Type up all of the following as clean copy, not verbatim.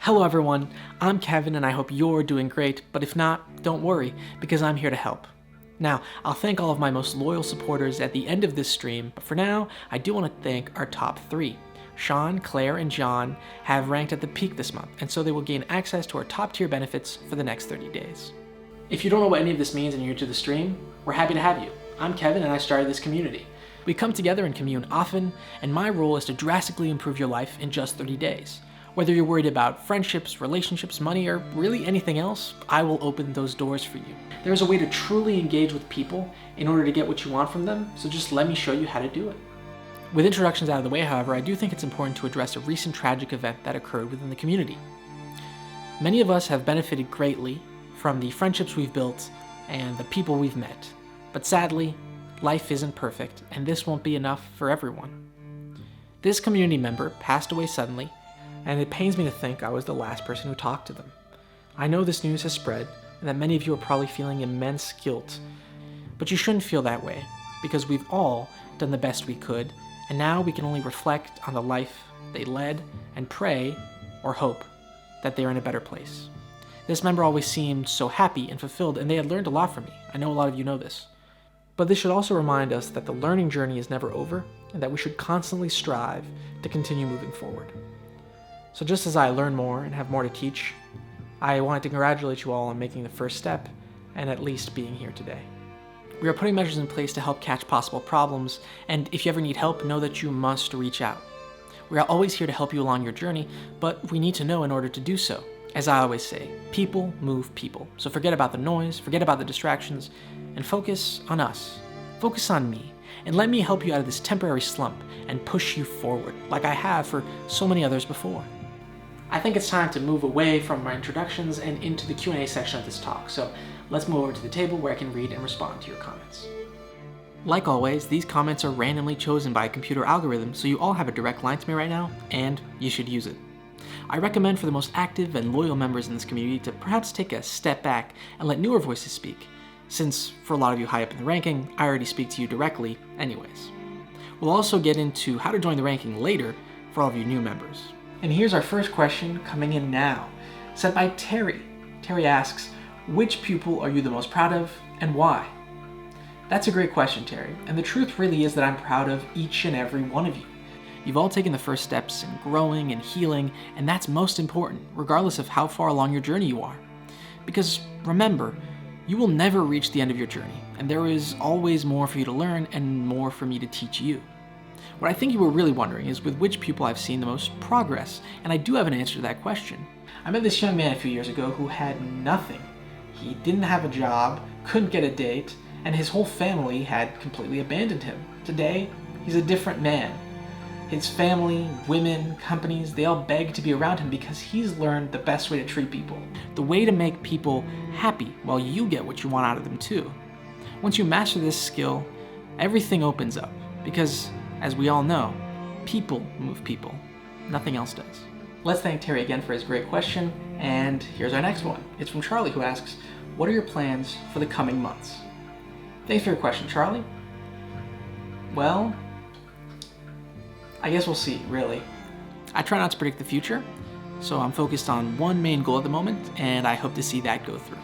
Hello everyone, I'm Kevin and I hope you're doing great, but if not, don't worry, because I'm here to help. Now, I'll thank all of my most loyal supporters at the end of this stream, but for now, I do want to thank our top 3. Sean, Claire, and John have ranked at the peak this month, and so they will gain access to our top tier benefits for the next 30 days. If you don't know what any of this means and you're new to the stream, we're happy to have you. I'm Kevin and I started this community. We come together and commune often, and my role is to drastically improve your life in just 30 days. Whether you're worried about friendships, relationships, money, or really anything else, I will open those doors for you. There's a way to truly engage with people in order to get what you want from them, so just let me show you how to do it. With introductions out of the way, however, I do think it's important to address a recent tragic event that occurred within the community. Many of us have benefited greatly from the friendships we've built and the people we've met, but sadly, life isn't perfect, and this won't be enough for everyone. This community member passed away suddenly, and it pains me to think I was the last person who talked to them. I know this news has spread, and that many of you are probably feeling immense guilt, but you shouldn't feel that way, because we've all done the best we could, and now we can only reflect on the life they led and pray, or hope, that they're in a better place. This member always seemed so happy and fulfilled, and they had learned a lot from me. I know a lot of you know this. But this should also remind us that the learning journey is never over, and that we should constantly strive to continue moving forward. So just as I learn more and have more to teach, I wanted to congratulate you all on making the first step and at least being here today. We are putting measures in place to help catch possible problems, and if you ever need help, know that you must reach out. We are always here to help you along your journey, but we need to know in order to do so. As I always say, people move people. So forget about the noise, forget about the distractions, and focus on us. Focus on me, and let me help you out of this temporary slump and push you forward, like I have for so many others before. I think it's time to move away from my introductions and into the Q&A section of this talk, so let's move over to the table where I can read and respond to your comments. Like always, these comments are randomly chosen by a computer algorithm, so you all have a direct line to me right now, and you should use it. I recommend for the most active and loyal members in this community to perhaps take a step back and let newer voices speak, since for a lot of you high up in the ranking, I already speak to you directly anyways. We'll also get into how to join the ranking later for all of you new members. And here's our first question coming in now, sent by Terry. Terry asks, which pupil are you the most proud of and why? That's a great question, Terry, and the truth really is that I'm proud of each and every one of you. You've all taken the first steps in growing and healing, and that's most important, regardless of how far along your journey you are. Because remember, you will never reach the end of your journey, and there is always more for you to learn and more for me to teach you. What I think you were really wondering is with which pupil I've seen the most progress, and I do have an answer to that question. I met this young man a few years ago who had nothing. He didn't have a job, couldn't get a date, and his whole family had completely abandoned him. Today, he's a different man. His family, women, companies, they all beg to be around him because he's learned the best way to treat people. The way to make people happy while you get what you want out of them too. Once you master this skill, everything opens up because, as we all know, people move people. Nothing else does. Let's thank Terry again for his great question, and here's our next one. It's from Charlie, who asks, what are your plans for the coming months? Thanks for your question, Charlie. Well, I guess we'll see, really. I try not to predict the future, so I'm focused on one main goal at the moment, and I hope to see that go through.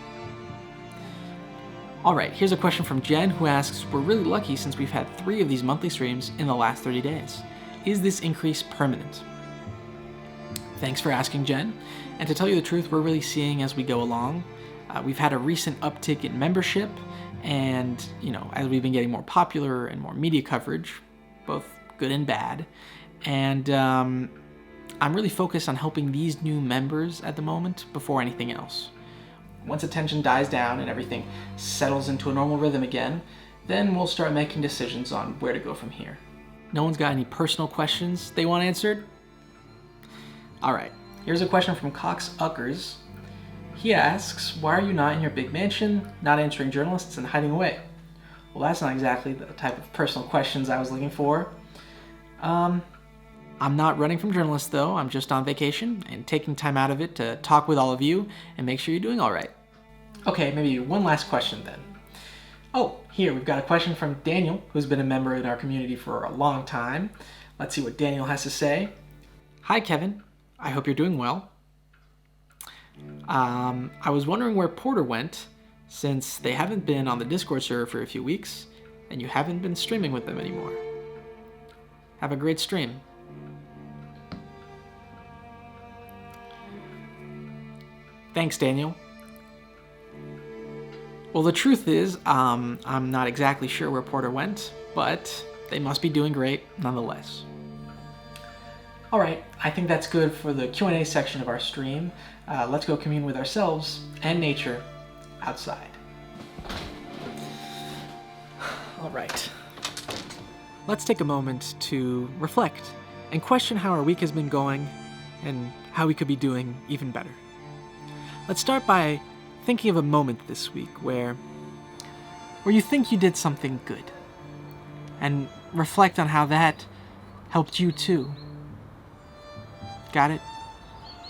Alright, here's a question from Jen, who asks, we're really lucky since we've had 3 of these monthly streams in the last 30 days. Is this increase permanent? Thanks for asking, Jen. And to tell you the truth, we're really seeing as we go along. We've had a recent uptick in membership, and as we've been getting more popular and more media coverage, both good and bad, and I'm really focused on helping these new members at the moment before anything else. Once attention dies down and everything settles into a normal rhythm again, then we'll start making decisions on where to go from here. No one's got any personal questions they want answered? Alright, here's a question from Cox Uckers. He asks, why are you not in your big mansion, not answering journalists and hiding away? Well, that's not exactly the type of personal questions I was looking for. I'm not running from journalists though, I'm just on vacation and taking time out of it to talk with all of you and make sure you're doing alright. Okay, maybe one last question then. Oh, here we've got a question from Daniel, who's been a member in our community for a long time. Let's see what Daniel has to say. Hi Kevin, I hope you're doing well. I was wondering where Porter went, since they haven't been on the Discord server for a few weeks, and you haven't been streaming with them anymore. Have a great stream. Thanks, Daniel. Well, the truth is, I'm not exactly sure where Porter went, but they must be doing great nonetheless. All right, I think that's good for the Q&A section of our stream. Let's go commune with ourselves and nature outside. All right. Let's take a moment to reflect and question how our week has been going and how we could be doing even better. Let's start by thinking of a moment this week where you think you did something good, and reflect on how that helped you too. Got it?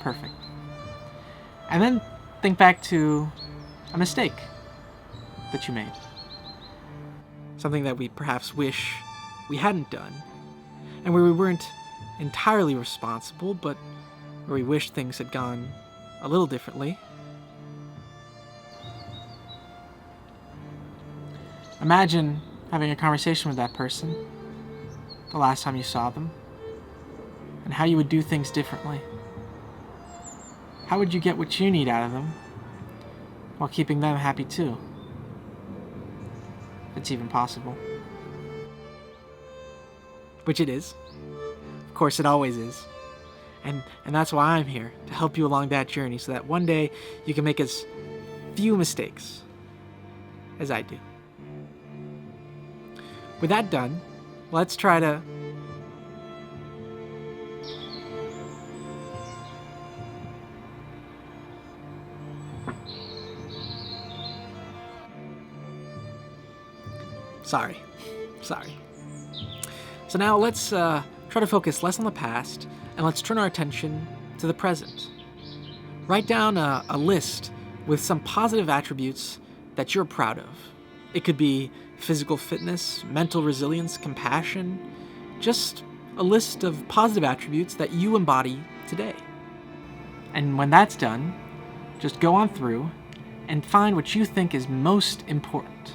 Perfect. And then think back to a mistake that you made. Something that we perhaps wish we hadn't done, and where we weren't entirely responsible, but where we wish things had gone a little differently. Imagine having a conversation with that person the last time you saw them, and how you would do things differently. How would you get what you need out of them while keeping them happy too? If it's even possible. Which it is. Of course, it always is. And that's why I'm here, to help you along that journey, so that one day you can make as few mistakes as I do. With that done, let's try to Sorry. So now let's try to focus less on the past, and let's turn our attention to the present. Write down a list with some positive attributes that you're proud of. It could be physical fitness, mental resilience, compassion, just a list of positive attributes that you embody today. And when that's done, just go on through and find what you think is most important,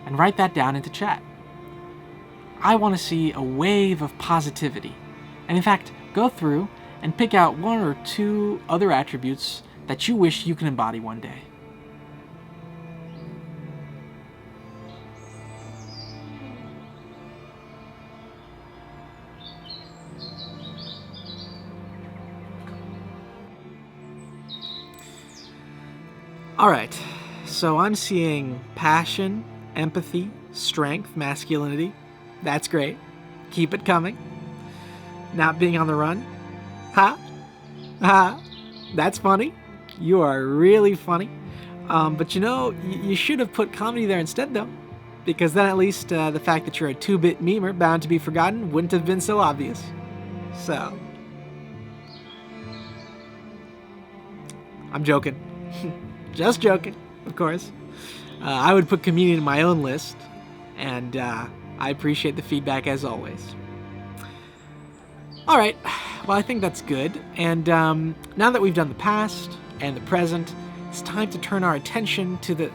and write that down into chat. I want to see a wave of positivity. And in fact, go through and pick out one or two other attributes that you wish you can embody one day. All right, so I'm seeing passion, empathy, strength, masculinity. That's great. Keep it coming. Not being on the run. Ha! Ha! That's funny. You are really funny. But you know, you should have put comedy there instead, though. Because then at least the fact that you're a 2-bit memer bound to be forgotten wouldn't have been so obvious. So. I'm joking. Just joking, of course. I would put comedian in my own list, and I appreciate the feedback as always. All right, well, I think that's good. And now that we've done the past and the present, it's time to turn our attention to the...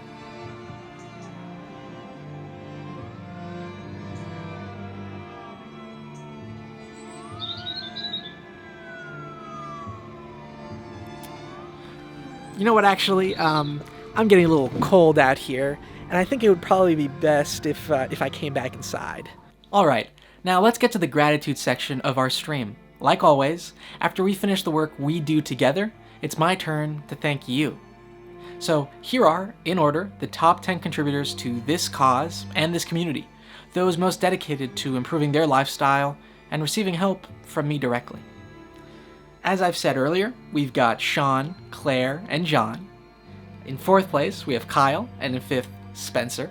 You know what, actually, I'm getting a little cold out here, and I think it would probably be best if I came back inside. All right, now let's get to the gratitude section of our stream. Like always, after we finish the work we do together, it's my turn to thank you. So here are, in order, the top 10 contributors to this cause and this community, those most dedicated to improving their lifestyle and receiving help from me directly. As I've said earlier, we've got Sean, Claire, and John. In 4th place, we have Kyle, and in 5th, Spencer.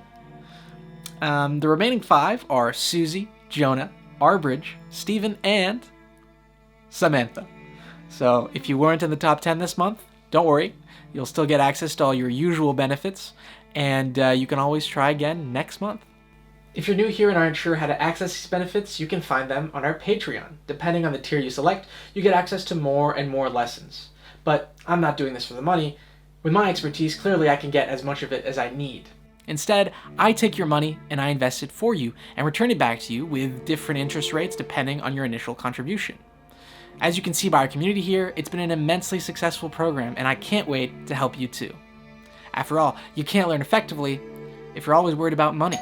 The remaining 5 are Susie, Jonah, Arbridge, Stephen, and Samantha. So if you weren't in the top 10 this month, don't worry. You'll still get access to all your usual benefits, and you can always try again next month. If you're new here and aren't sure how to access these benefits, you can find them on our Patreon. Depending on the tier you select, you get access to more and more lessons. But I'm not doing this for the money. With my expertise, clearly I can get as much of it as I need. Instead, I take your money and I invest it for you and return it back to you with different interest rates depending on your initial contribution. As you can see by our community here, it's been an immensely successful program, and I can't wait to help you too. After all, you can't learn effectively if you're always worried about money.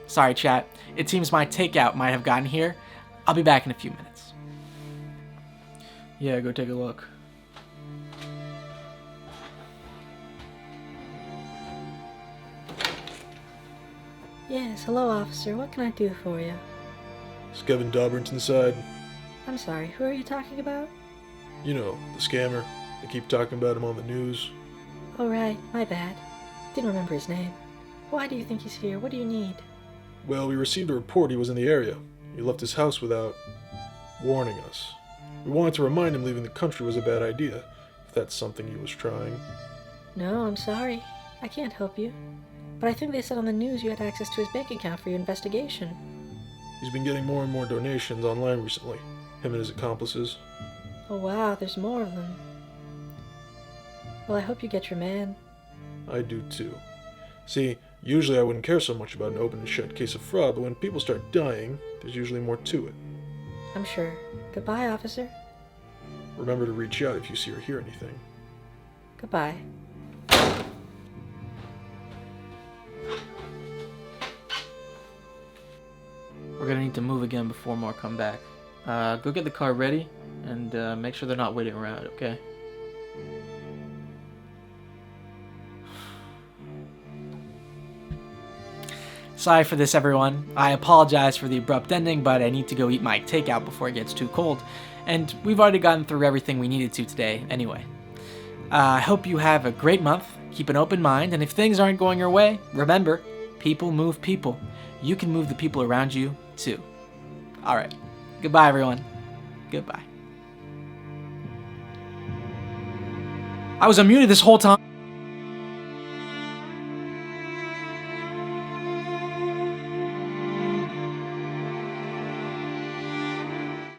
Sorry, chat. It seems my takeout might have gotten here. I'll be back in a few minutes. Yeah, go take a look. Yes, hello, officer. What can I do for you? Is Kevin Dobrin's inside? I'm sorry, who are you talking about? You know, the scammer. They keep talking about him on the news. Oh, right. My bad. Didn't remember his name. Why do you think he's here? What do you need? Well, we received a report he was in the area. He left his house without warning us. We wanted to remind him leaving the country was a bad idea, if that's something he was trying. No, I'm sorry. I can't help you. But I think they said on the news you had access to his bank account for your investigation. He's been getting more and more donations online recently, him and his accomplices. Oh wow, there's more of them. Well, I hope you get your man. I do too. See, usually I wouldn't care so much about an open and shut case of fraud, but when people start dying, there's usually more to it. I'm sure. Goodbye, officer. Remember to reach out if you see or hear anything. Goodbye. We're gonna need to move again before more come back. Go get the car ready, and make sure they're not waiting around, okay? Sorry for this, everyone. I apologize for the abrupt ending, but I need to go eat my takeout before it gets too cold. And we've already gotten through everything we needed to today anyway. I hope you have a great month. Keep an open mind, and if things aren't going your way, remember, people move people. You can move the people around you, too. Alright. Goodbye, everyone. Goodbye. I was unmuted this whole time.